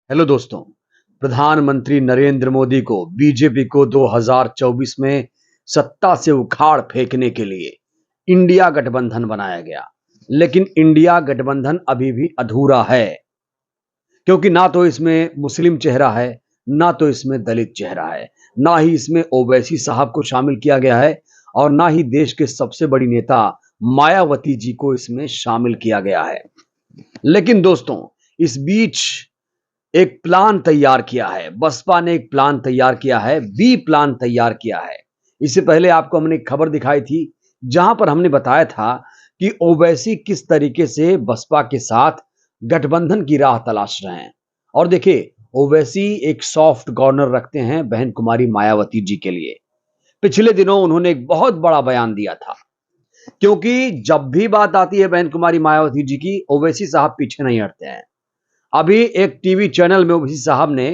Hello दोस्तों। प्रधानमंत्री नरेंद्र मोदी को बीजेपी को 2024 में सत्ता से उखाड़ फेंकने के लिए इंडिया गठबंधन बनाया गया। लेकिन इंडिया गठबंधन अभी भी अधूरा है, क्योंकि ना तो इसमें मुस्लिम चेहरा है, ना तो इसमें दलित चेहरा है, ना ही इसमें ओवैसी साहब को शामिल किया गया है, और ना ही देश के सबसे बड़ी नेता मायावती जी को इसमें शामिल किया गया है। लेकिन दोस्तों, इस बीच एक प्लान तैयार किया है, बसपा ने एक प्लान तैयार किया है, बी प्लान तैयार किया है। इससे पहले आपको हमने एक खबर दिखाई थी, जहां पर हमने बताया था कि ओवैसी किस तरीके से बसपा के साथ गठबंधन की राह तलाश रहे हैं। और देखिए, ओवैसी एक सॉफ्ट कॉर्नर रखते हैं बहन कुमारी मायावती जी के लिए। पिछले दिनों उन्होंने एक बहुत बड़ा बयान दिया था, क्योंकि जब भी बात आती है बहन कुमारी मायावती जी की, ओवैसी साहब पीछे नहीं हटते हैं। अभी एक टीवी चैनल में ओवैसी साहब ने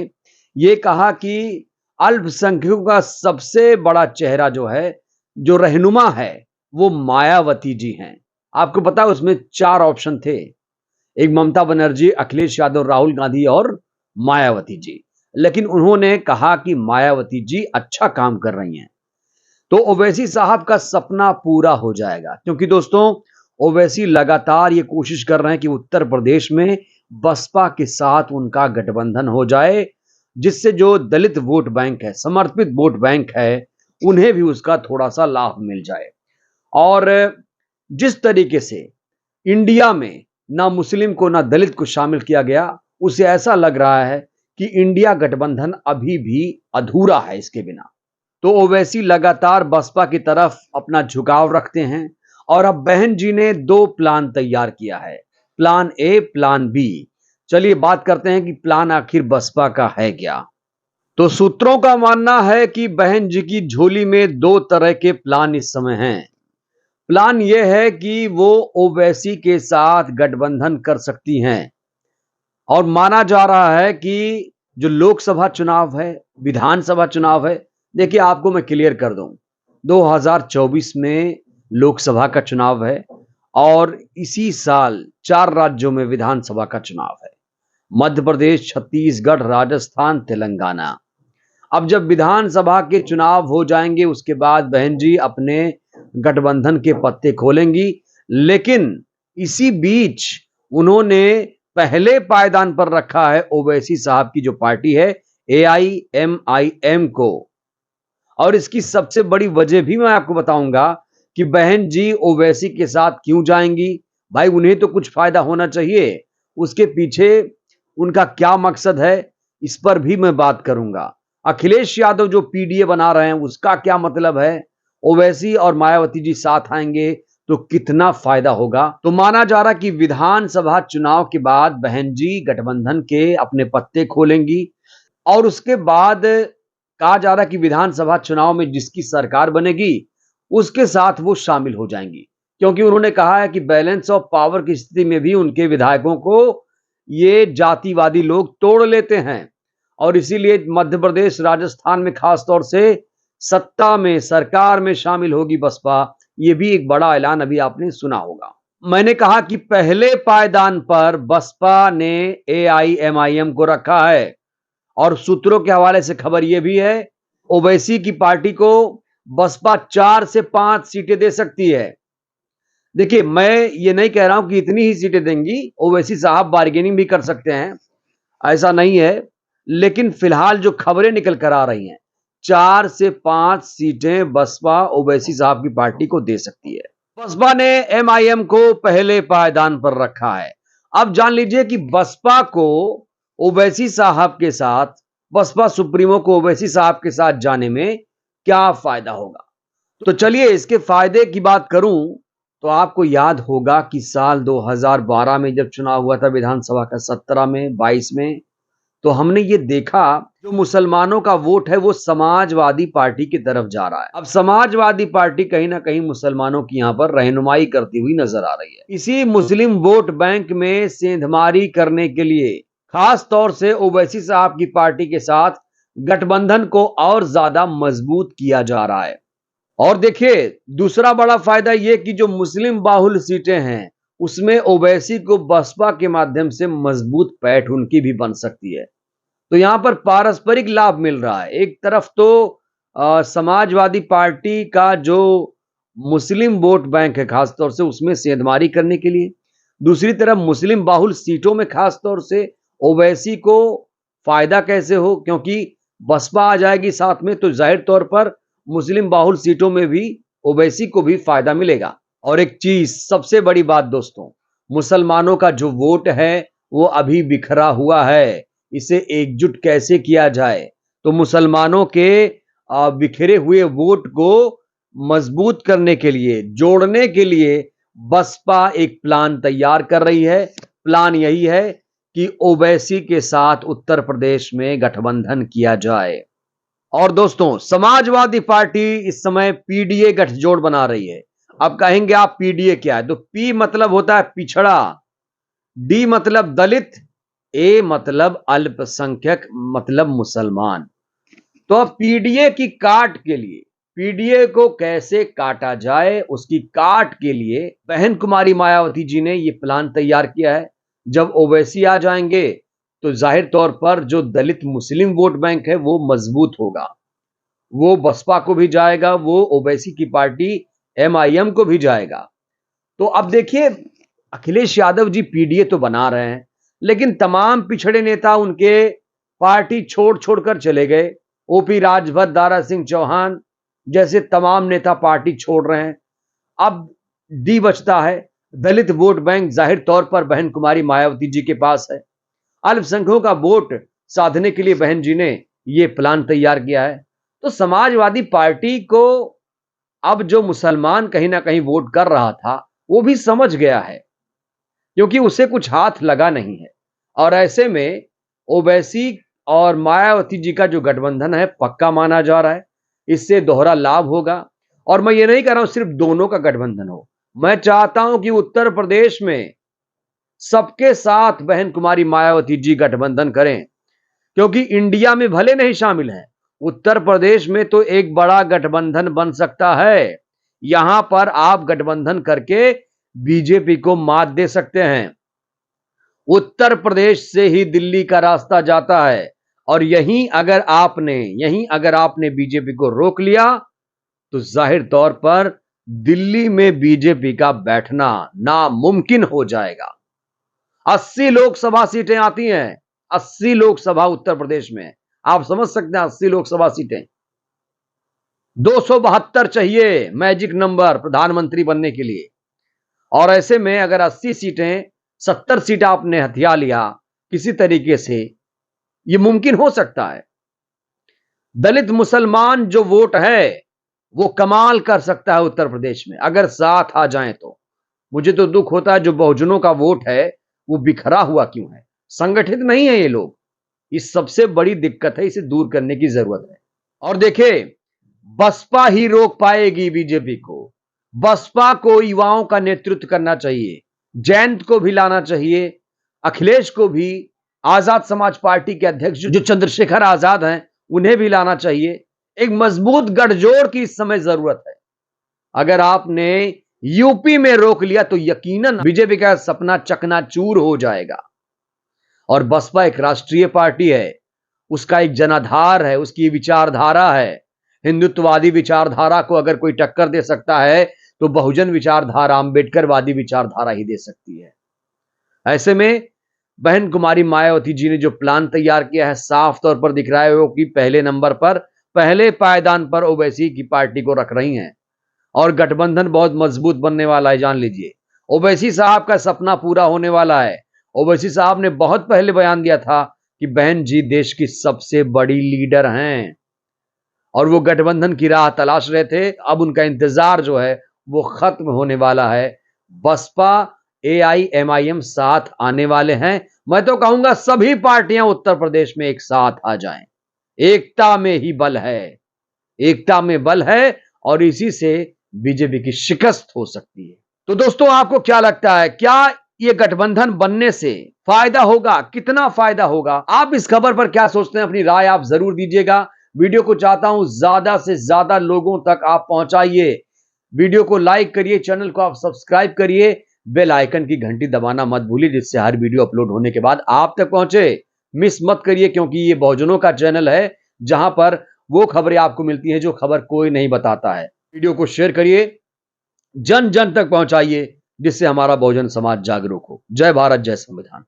यह कहा कि अल्पसंख्यकों का सबसे बड़ा चेहरा जो है, जो रहनुमा है, वो मायावती जी हैं। आपको पता है उसमें 4 ऑप्शन थे। एक ममता बनर्जी, अखिलेश यादव, राहुल गांधी और मायावती जी। लेकिन उन्होंने कहा कि मायावती जी अच्छा काम कर रही हैं, तो ओवैसी साहब का सपना पूरा हो जाएगा। क्योंकि दोस्तों, ओवैसी लगातार ये कोशिश कर रहे हैं कि उत्तर प्रदेश में बसपा के साथ उनका गठबंधन हो जाए, जिससे जो दलित वोट बैंक है, समर्पित वोट बैंक है, उन्हें भी उसका थोड़ा सा लाभ मिल जाए। और जिस तरीके से इंडिया में ना मुस्लिम को ना दलित को शामिल किया गया, उसे ऐसा लग रहा है कि इंडिया गठबंधन अभी भी अधूरा है इसके बिना। तो ओवैसी लगातार बसपा की तरफ अपना झुकाव रखते हैं, और अब बहन जी ने 2 प्लान तैयार किया है, प्लान ए, प्लान बी। चलिए बात करते हैं कि प्लान आखिर बसपा का है क्या। तो सूत्रों का मानना है कि बहन जी की झोली में 2 तरह के प्लान इस समय हैं। प्लान यह है कि वो ओवैसी के साथ गठबंधन कर सकती हैं, और माना जा रहा है कि जो लोकसभा चुनाव है, विधानसभा चुनाव है, देखिए आपको मैं क्लियर कर दूं, 2024 में लोकसभा का चुनाव है, और इसी साल 4 राज्यों में विधानसभा का चुनाव है। मध्य प्रदेश, छत्तीसगढ़, राजस्थान, तेलंगाना। अब जब विधानसभा के चुनाव हो जाएंगे, उसके बाद बहन जी अपने गठबंधन के पत्ते खोलेंगी। लेकिन इसी बीच उन्होंने पहले पायदान पर रखा है ओवैसी साहब की जो पार्टी है, AIMIM को। और इसकी सबसे बड़ी वजह भी मैं आपको बताऊंगा कि बहन जी ओवैसी के साथ क्यों जाएंगी। भाई, उन्हें तो कुछ फायदा होना चाहिए, उसके पीछे उनका क्या मकसद है, इस पर भी मैं बात करूंगा। अखिलेश यादव जो पीडीए बना रहे हैं, उसका क्या मतलब है। ओवैसी और मायावती जी साथ आएंगे तो कितना फायदा होगा। तो माना जा रहा कि विधानसभा चुनाव के बाद बहन जी गठबंधन के अपने पत्ते खोलेंगी, और उसके बाद कहा जा रहा कि विधानसभा चुनाव में जिसकी सरकार बनेगी, उसके साथ वो शामिल हो जाएंगी। क्योंकि उन्होंने कहा है कि बैलेंस ऑफ पावर की स्थिति में भी उनके विधायकों को ये जातिवादी लोग तोड़ लेते हैं, और इसीलिए मध्य प्रदेश, राजस्थान में खास तौर से सत्ता में, सरकार में शामिल होगी बसपा। ये भी एक बड़ा ऐलान अभी आपने सुना होगा। मैंने कहा कि पहले पायदान पर बसपा ने AIMIM को रखा है, और सूत्रों के हवाले से खबर यह भी है, ओवैसी की पार्टी को बसपा 4 से 5 सीटें दे सकती है। देखिए, मैं ये नहीं कह रहा हूं कि इतनी ही सीटें देंगी, ओवैसी साहब बार्गेनिंग भी कर सकते हैं, ऐसा नहीं है। लेकिन फिलहाल जो खबरें निकल कर आ रही हैं, 4 से 5 सीटें बसपा ओवैसी साहब की पार्टी को दे सकती है। बसपा ने MIM को पहले पायदान पर रखा है। अब जान लीजिए कि बसपा को ओवैसी साहब के साथ, बसपा सुप्रीमो को ओवैसी साहब के साथ जाने में क्या फायदा होगा। तो चलिए इसके फायदे की बात करूं, तो आपको याद होगा कि साल 2012 में जब चुनाव हुआ था विधानसभा का, 17 में, 22 में, तो हमने ये देखा जो मुसलमानों का वोट है वो समाजवादी पार्टी की तरफ जा रहा है। अब समाजवादी पार्टी कहीं ना कहीं मुसलमानों की यहां पर रहनुमाई करती हुई नजर आ रही है। इसी मुस्लिम वोट बैंक में सेंधमारी करने के लिए खास तौर से ओवैसी साहब की पार्टी के साथ गठबंधन को और ज्यादा मजबूत किया जा रहा है। और देखिए, दूसरा बड़ा फायदा यह कि जो मुस्लिम बाहुल सीटें हैं, उसमें ओवैसी को बसपा के माध्यम से मजबूत पैठ उनकी भी बन सकती है। तो यहां पर पारस्परिक लाभ मिल रहा है। एक तरफ तो समाजवादी पार्टी का जो मुस्लिम वोट बैंक है खासतौर से उसमें सेंधमारी करने के लिए, दूसरी तरफ मुस्लिम बाहुल सीटों में खासतौर से ओवैसी को फायदा कैसे हो, क्योंकि बसपा आ जाएगी साथ में तो जाहिर तौर पर मुस्लिम बाहुल सीटों में भी ओवैसी को भी फायदा मिलेगा। और एक चीज सबसे बड़ी बात दोस्तों, मुसलमानों का जो वोट है वो अभी बिखरा हुआ है, इसे एकजुट कैसे किया जाए। तो मुसलमानों के बिखरे हुए वोट को मजबूत करने के लिए, जोड़ने के लिए बसपा एक प्लान तैयार कर रही है। प्लान यही है कि ओवैसी के साथ उत्तर प्रदेश में गठबंधन किया जाए। और दोस्तों, समाजवादी पार्टी इस समय पीडीए गठजोड़ बना रही है। अब कहेंगे आप पीडीए क्या है, तो पी मतलब होता है पिछड़ा, डी मतलब दलित, ए मतलब अल्पसंख्यक मतलब मुसलमान। तो अब पीडीए की काट के लिए, पीडीए को कैसे काटा जाए उसकी काट के लिए बहन कुमारी मायावती जी ने यह प्लान तैयार किया है। जब ओवैसी आ जाएंगे तो जाहिर तौर पर जो दलित मुस्लिम वोट बैंक है वो मजबूत होगा, वो बसपा को भी जाएगा, वो ओवैसी की पार्टी एमआईएम को भी जाएगा। तो अब देखिए, अखिलेश यादव जी पीडीए तो बना रहे हैं, लेकिन तमाम पिछड़े नेता उनके पार्टी छोड़ छोड़कर चले गए। ओपी राजभर, दारा सिंह चौहान जैसे तमाम नेता पार्टी छोड़ रहे हैं। अब डी बचता है, दलित वोट बैंक जाहिर तौर पर बहन कुमारी मायावती जी के पास है। अल्पसंख्यकों का वोट साधने के लिए बहन जी ने यह प्लान तैयार किया है। तो समाजवादी पार्टी को अब जो मुसलमान कहीं ना कहीं वोट कर रहा था वो भी समझ गया है, क्योंकि उसे कुछ हाथ लगा नहीं है। और ऐसे में ओवैसी और मायावती जी का जो गठबंधन है पक्का माना जा रहा है, इससे दोहरा लाभ होगा। और मैं ये नहीं कह रहा हूं सिर्फ दोनों का गठबंधन हो, मैं चाहता हूं कि उत्तर प्रदेश में सबके साथ बहन कुमारी मायावती जी गठबंधन करें, क्योंकि इंडिया में भले नहीं शामिल हैं, उत्तर प्रदेश में तो एक बड़ा गठबंधन बन सकता है। यहां पर आप गठबंधन करके बीजेपी को मात दे सकते हैं। उत्तर प्रदेश से ही दिल्ली का रास्ता जाता है, और यहीं अगर आपने बीजेपी को रोक लिया तो जाहिर तौर पर दिल्ली में बीजेपी का बैठना नामुमकिन हो जाएगा। 80 लोकसभा सीटें आती हैं, 80 लोकसभा उत्तर प्रदेश में, आप समझ सकते हैं 80 लोकसभा सीटें, 272 चाहिए मैजिक नंबर प्रधानमंत्री बनने के लिए। और ऐसे में अगर 80 सीटें, 70 सीट आपने हथिया लिया किसी तरीके से, यह मुमकिन हो सकता है। दलित मुसलमान जो वोट है वो कमाल कर सकता है उत्तर प्रदेश में अगर साथ आ जाएं तो। मुझे तो दुख होता है जो बहुजनों का वोट है वो बिखरा हुआ क्यों है, संगठित नहीं है ये लोग। इस सबसे बड़ी दिक्कत है, इसे दूर करने की जरूरत है। और देखिए, बसपा ही रोक पाएगी बीजेपी को। बसपा को युवाओं का नेतृत्व करना चाहिए, जयंत को भी लाना चाहिए, अखिलेश को भी, आजाद समाज पार्टी के अध्यक्ष जो चंद्रशेखर आजाद हैं उन्हें भी लाना चाहिए। एक मजबूत गठजोड़ की इस समय जरूरत है। अगर आपने यूपी में रोक लिया तो यकीनन बीजेपी का सपना चकनाचूर हो जाएगा। और बसपा एक राष्ट्रीय पार्टी है, उसका एक जनाधार है, उसकी विचारधारा है। हिंदुत्ववादी विचारधारा को अगर कोई टक्कर दे सकता है तो बहुजन विचारधारा, अंबेडकरवादी विचारधारा ही दे सकती है। ऐसे में बहन कुमारी मायावती जी ने जो प्लान तैयार किया है, साफ तौर पर दिख रहा है वो कि पहले नंबर पर, पहले पायदान पर ओवैसी की पार्टी को रख रही हैं। और गठबंधन बहुत मजबूत बनने वाला है, जान लीजिए। ओवैसी साहब का सपना पूरा होने वाला है। ओवैसी साहब ने बहुत पहले बयान दिया था कि बहन जी देश की सबसे बड़ी लीडर हैं, और वो गठबंधन की राह तलाश रहे थे। अब उनका इंतजार जो है वो खत्म होने वाला है। बसपा, एआईएमआईएम साथ आने वाले हैं। मैं तो कहूंगा सभी पार्टियां उत्तर प्रदेश में एक साथ आ जाएं। एकता में ही बल है, एकता में बल है, और इसी से बीजेपी की शिकस्त हो सकती है। तो दोस्तों, आपको क्या लगता है, क्या ये गठबंधन बनने से फायदा होगा, कितना फायदा होगा? आप इस खबर पर क्या सोचते हैं, अपनी राय आप जरूर दीजिएगा। वीडियो को चाहता हूं ज्यादा से ज्यादा लोगों तक आप पहुंचाइए। वीडियो को लाइक करिए, चैनल को आप सब्सक्राइब करिए, बेल आइकन की घंटी दबाना मत भूलिए, जिससे हर वीडियो अपलोड होने के बाद आप तक पहुंचे मिस मत करिए, क्योंकि ये बहुजनों का चैनल है जहां पर वो खबरें आपको मिलती हैं जो खबर कोई नहीं बताता है। वीडियो को शेयर करिए, जन जन तक पहुंचाइए, जिससे हमारा बहुजन समाज जागरूक हो। जय भारत, जय संविधान।